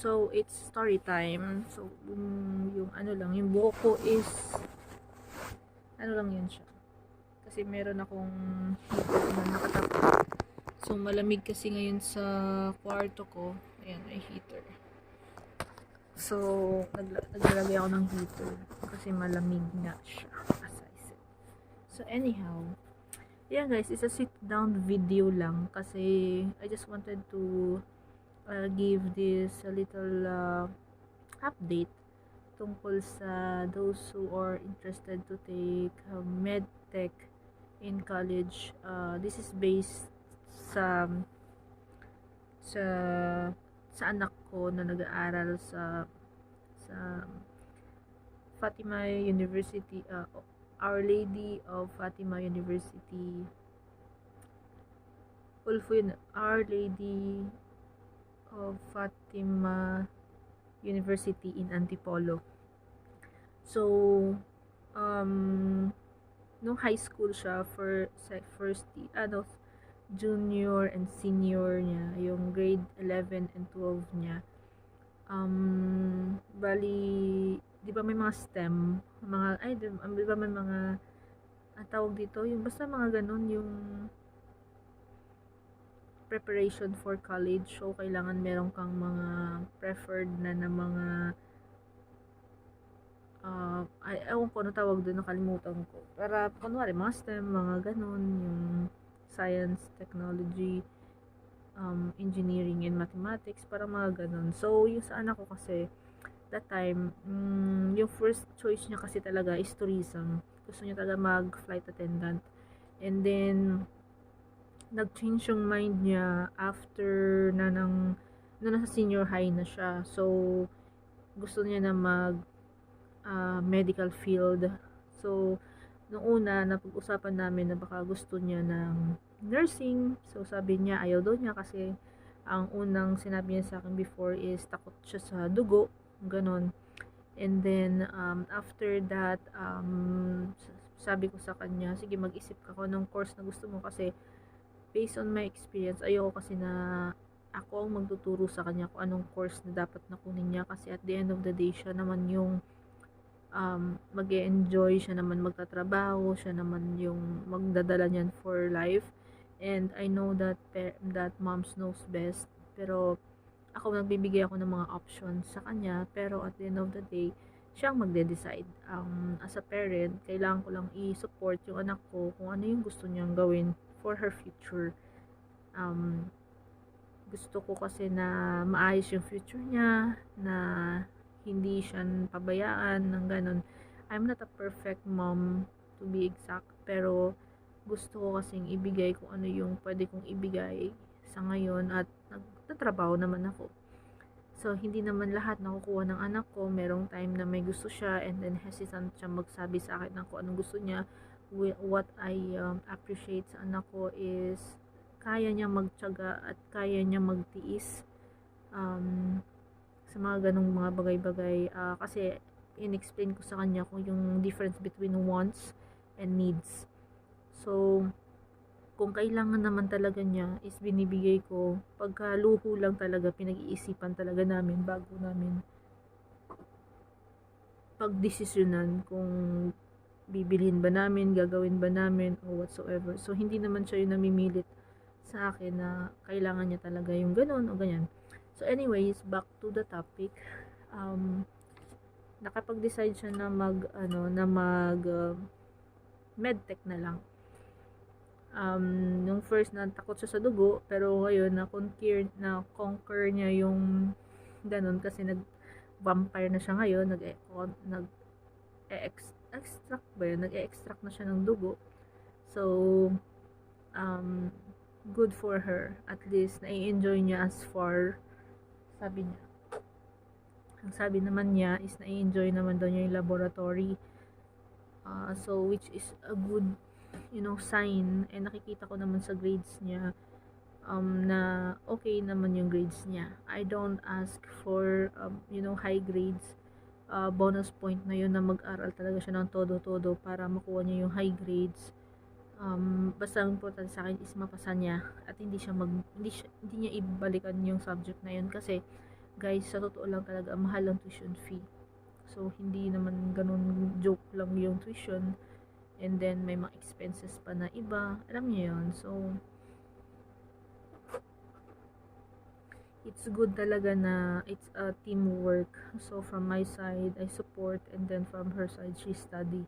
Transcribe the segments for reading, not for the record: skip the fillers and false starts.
So, it's story time. So, yung ano lang, yung buhok ko is, ano lang yun siya. Kasi meron akong heater na nakatapat. So, malamig kasi ngayon sa kwarto ko. Ayan, may heater. So, naglalagay ako ng heater. Kasi malamig nga siya, as I said. So, anyhow, yeah guys, it's a sit down video lang. Kasi, I just wanted to give this a little update tungkol sa those who are interested to take medtech in college. This is based sa sa sa anak ko na nag-aaral sa Fatima University, Our Lady of Fatima University, Our Lady of Fatima University in Antipolo. So, nung high school siya for junior and senior niya, yung grade 11 and 12 niya. Bali, di ba may mga STEM, di ba may mga tawag dito, yung basta mga ganun, yung preparation for college. So, kailangan meron kang mga preferred na mga ewan ko ano tawag doon, nakalimutan ko. Para, kunwari, mga STEM, mga ganun, yung science, technology, engineering and mathematics, para mga ganun. So, yung sa anak ko kasi, that time, yung first choice niya kasi talaga is tourism. Gusto niya talaga mag-flight attendant. And then, nag-change yung mind niya after na nasa senior high na siya. So, gusto niya na medical field. So, nung una, napag-usapan namin na baka gusto niya ng nursing. So, sabi niya, ayaw daw niya kasi ang unang sinabi niya sa akin before is takot siya sa dugo. Ganon. And then, after that, sabi ko sa kanya, sige, mag-isip ka ko ng course na gusto mo kasi based on my experience, ayoko kasi na ako ang magtuturo sa kanya kung anong course na dapat na kunin niya kasi at the end of the day, siya naman yung mag-e-enjoy, siya naman magtatrabaho, siya naman yung magdadala niyan for life. And I know that moms knows best, pero ako nagbibigay ako ng mga options sa kanya, pero at the end of the day, siya ang magde-decide. As a parent, kailangan ko lang i-support yung anak ko kung ano yung gusto niyang gawin for her future. Gusto ko kasi na maayos yung future niya, na hindi siya pabayaan ng ganun. I'm not a perfect mom, to be exact, pero gusto ko kasing ibigay kung ano yung pwede kong ibigay sa ngayon at nagtatrabaho naman ako. So, hindi naman lahat nakukuha ng anak ko. Merong time na may gusto siya and then hesitant siya magsabi sa akin ng kung anong gusto niya. What I appreciate sa anak ko is kaya niya magtiyaga at kaya niya magtiis sa mga ganong mga bagay-bagay. Kasi in-explain ko sa kanya kung yung difference between wants and needs. So, kung kailangan naman talaga niya is binibigay ko. Pagka luho lang talaga, pinag-iisipan talaga namin bago namin pagdesisyonan kung bibilhin ba namin, gagawin ba namin, or whatsoever. So, hindi naman siya yung namimilit sa akin na kailangan niya talaga yung ganun o ganyan. So, anyways, back to the topic. Nakapag-decide siya na medtech na lang. Nung first na takot siya sa dugo, pero ngayon na-conquer niya yung ganun kasi nag-vampire na siya ngayon, nag-extract na siya ng dugo. So, good for her. At least, nai-enjoy niya as far, sabi niya. Ang sabi naman niya is nai-enjoy naman daw niya yung laboratory. So, which is a good, sign. And nakikita ko naman sa grades niya, na okay naman yung grades niya. I don't ask for, high grades. Bonus point na yun na mag-aral talaga siya ng todo-todo para makuha niya yung high grades. Basta ang important sa akin is mapasa niya at hindi niya ibalikan yung subject na yun kasi Guys, sa totoo lang talaga, mahal ang tuition fee. So, hindi naman ganun joke lang yung tuition. And then, may mga expenses pa na iba. Alam niyo yun. So, it's good talaga na it's a teamwork. So, from my side, I support. And then, from her side, she study.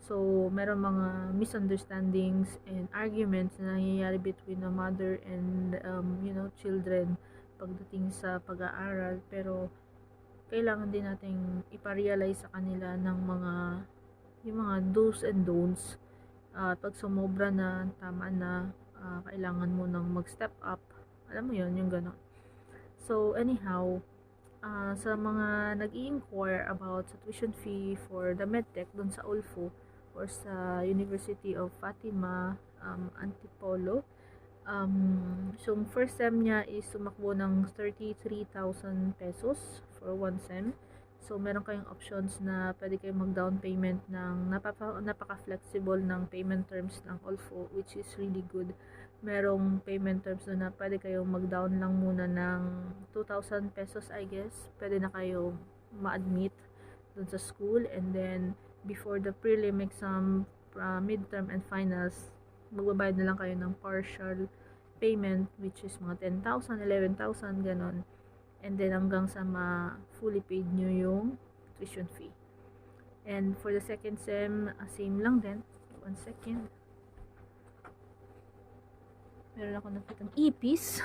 So, meron mga misunderstandings and arguments na nangyayari between a mother and, children pagdating sa pag-aaral. Pero, kailangan din nating iparealize sa kanila ng yung mga do's and don'ts. Pag sumobra na, tama na, kailangan mo nang mag-step up. Alam mo yon yung gano'n. So, anyhow, sa mga nag-i-inquire about sa tuition fee for the medtech doon sa ULFO or sa University of Fatima, Antipolo, so first sem niya is sumakbo ng 33,000 pesos for one sem. So meron kayong options na pwede kayong mag-down payment ng napaka-flexible ng payment terms ng ULFO, which is really good. Merong payment terms na pwede kayong mag-down lang muna ng 2,000 pesos, I guess. Pwede na kayo ma-admit dun sa school, and then before the prelim exam, midterm and finals, magbabayad na lang kayo ng partial payment, which is mga 10,000, 11,000, ganon. And then hanggang sa fully paid nyo yung tuition fee. And for the second sem, same lang din. 1 second. Meron ako nakitang ipis.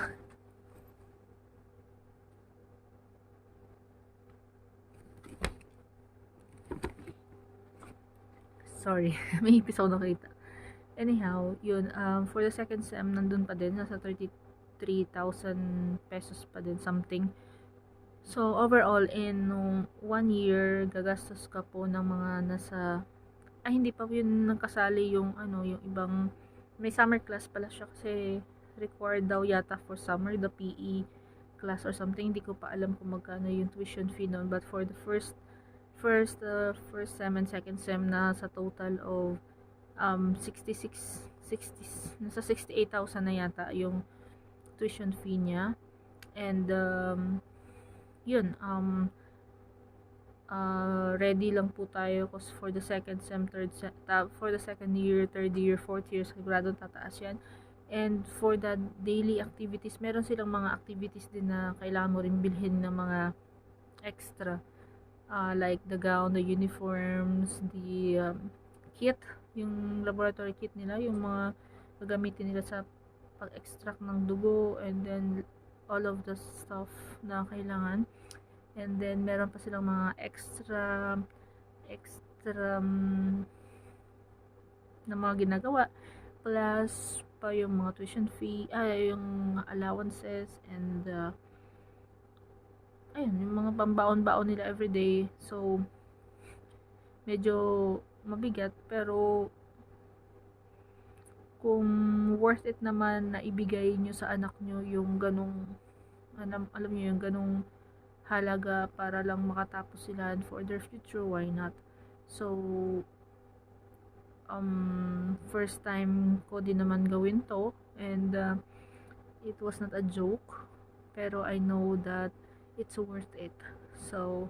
Sorry, may ipis ako nakita. Anyhow, yun, for the second sem, nandun pa din, nasa 33,000 pesos pa din, something. So, overall, in 1 year, gagastos ka po ng mga nasa, hindi pa yun nagkasali yung, yung ibang, may summer class pala siya kasi required daw yata for summer, the PE class or something. Hindi ko pa alam kung magkano yung tuition fee noon. But for the first sem and second sem, na sa total of 60, nasa 68,000 na yata yung tuition fee niya. And yun, ready lang po tayo kasi for the second sem, for the second year, third year, fourth year, sigurado tataas yan. And for the daily activities, meron silang mga activities din na kailangan mo rin bilhin ng mga extra, like the gown, the uniforms, the kit, yung laboratory kit nila, yung mga gagamitin nila sa pag-extract ng dugo, and then all of the stuff na kailangan. And then meron pa silang mga extra na mga ginagawa, plus pa yung mga tuition fee, yung allowances, and ayun, yung mga pambaon-baon nila everyday. So medyo mabigat, pero kung worth it naman na ibigay nyo sa anak nyo yung ganong, alam nyo yung ganong halaga para lang makatapos sila for their future, why not? So first time ko din naman gawin to, and it was not a joke, pero I know that it's worth it. So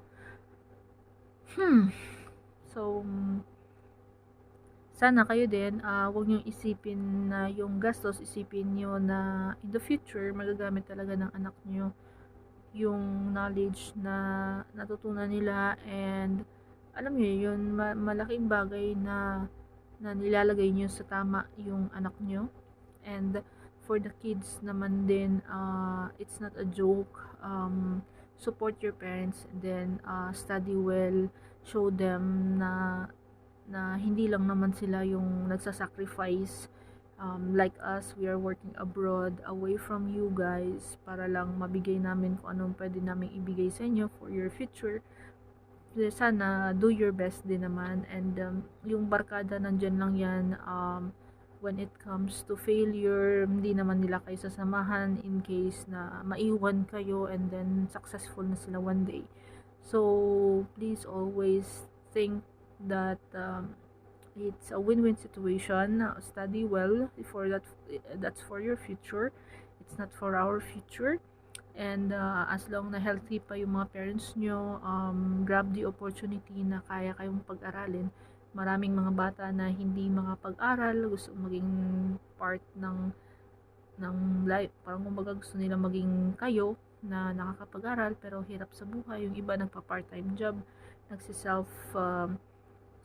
sana kayo din, huwag nyo isipin na yung gastos, isipin nyo na in the future, magagamit talaga ng anak nyo yung knowledge na natutunan nila. And alam nyo yun, malaking bagay na nilalagay nyo sa tama yung anak nyo. And for the kids naman din, it's not a joke. Support your parents, and then study well, show them na hindi lang naman sila yung nagsasacrifice, like us, we are working abroad away from you guys para lang mabigay namin kung anong pwede namin ibigay sa inyo for your future. Sana do your best din naman, and yung barkada nandyan lang yan. When it comes to failure, hindi naman nila kayo sasamahan in case na maiwan kayo and then successful na sila one day. So please always think that it's a win-win situation. Study well, that's for your future, it's not for our future. And as long na healthy pa yung mga parents nyo, grab the opportunity na kaya kayong pag-aralin. Maraming mga bata na hindi makapag-aral, gusto maging part ng life. Parang kumbaga gusto nila maging kayo na nakakapag-aral pero hirap sa buhay. Yung iba nagpa-part-time job, nagsi-self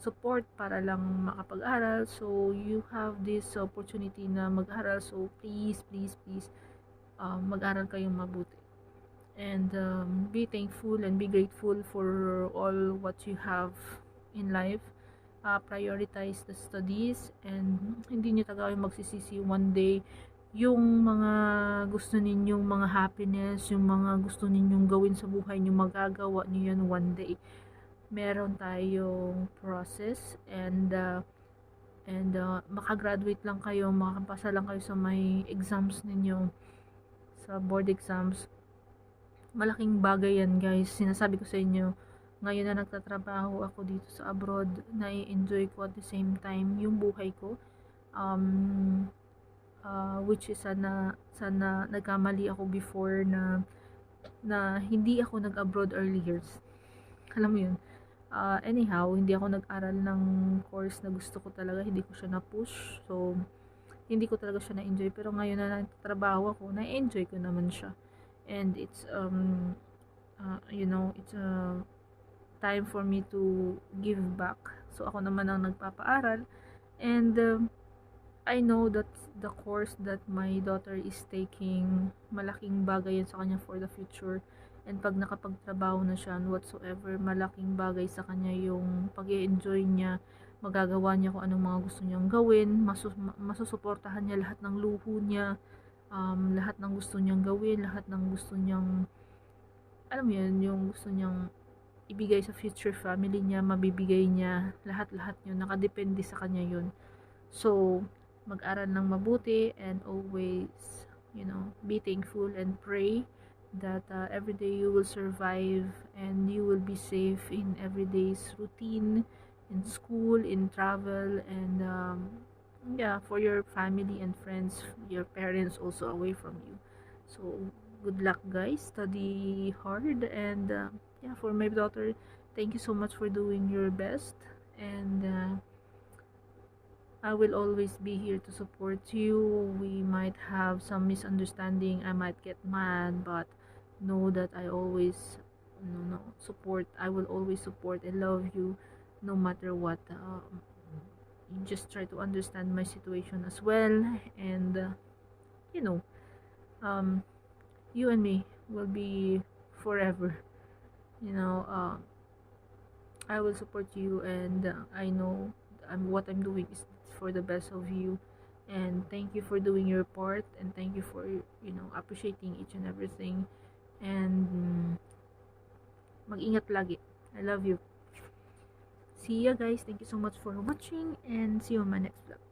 support para lang makapag-aral. So, you have this opportunity na mag-aral. So, please, mag-aral kayong mabuti. And be thankful and be grateful for all what you have in life. Prioritize the studies and hindi nyo talaga kayo magsisisi one day yung mga gusto ninyong mga happiness, yung mga gusto ninyong gawin sa buhay nyo, magagawa nyo yan one day. Meron tayong process and makagraduate lang kayo, makapasa lang kayo sa may exams ninyo, sa board exams. Malaking bagay yan, guys. Sinasabi ko sa inyo, ngayon na nagtatrabaho ako dito sa abroad, na-enjoy ko at the same time yung buhay ko. Which is sana nagkamali ako before na hindi ako nag-abroad early years. Alam mo yun. Anyhow, hindi ako nag-aral ng course na gusto ko talaga. Hindi ko siya na-push. So, hindi ko talaga siya na-enjoy. Pero ngayon na nagtatrabaho ako, na-enjoy ko naman siya. And it's, it's time for me to give back. So, ako naman ang nagpapaaral. And, I know that the course that my daughter is taking, malaking bagay yun sa kanya for the future. And pag nakapagtrabaho na siya and whatsoever, malaking bagay sa kanya yung pag-i-enjoy niya, magagawa niya kung anong mga gusto niyang gawin, masusuportahan niya lahat ng luho niya, lahat ng gusto niyang gawin, lahat ng gusto niyang, alam mo yun, yung gusto niyang ibigay sa future family niya, mabibigay niya, lahat-lahat yun, nakadepende sa kanya yun. So, mag-aral ng mabuti and always, be thankful and pray that every day you will survive and you will be safe in everyday's routine, in school, in travel, and for your family and friends, your parents also away from you. So, good luck, guys. Study hard and for my daughter, thank you so much for doing your best, and I will always be here to support you. We might have some misunderstanding. I might get mad, but know that I always support. I will always support and love you no matter what. You just try to understand my situation as well. And, you and me will be forever. I will support you, and I know what I'm doing is for the best of you. And thank you for doing your part, and thank you for appreciating each and everything. And mag-ingat lagi. I love you. See ya, guys. Thank you so much for watching, and see you on my next vlog.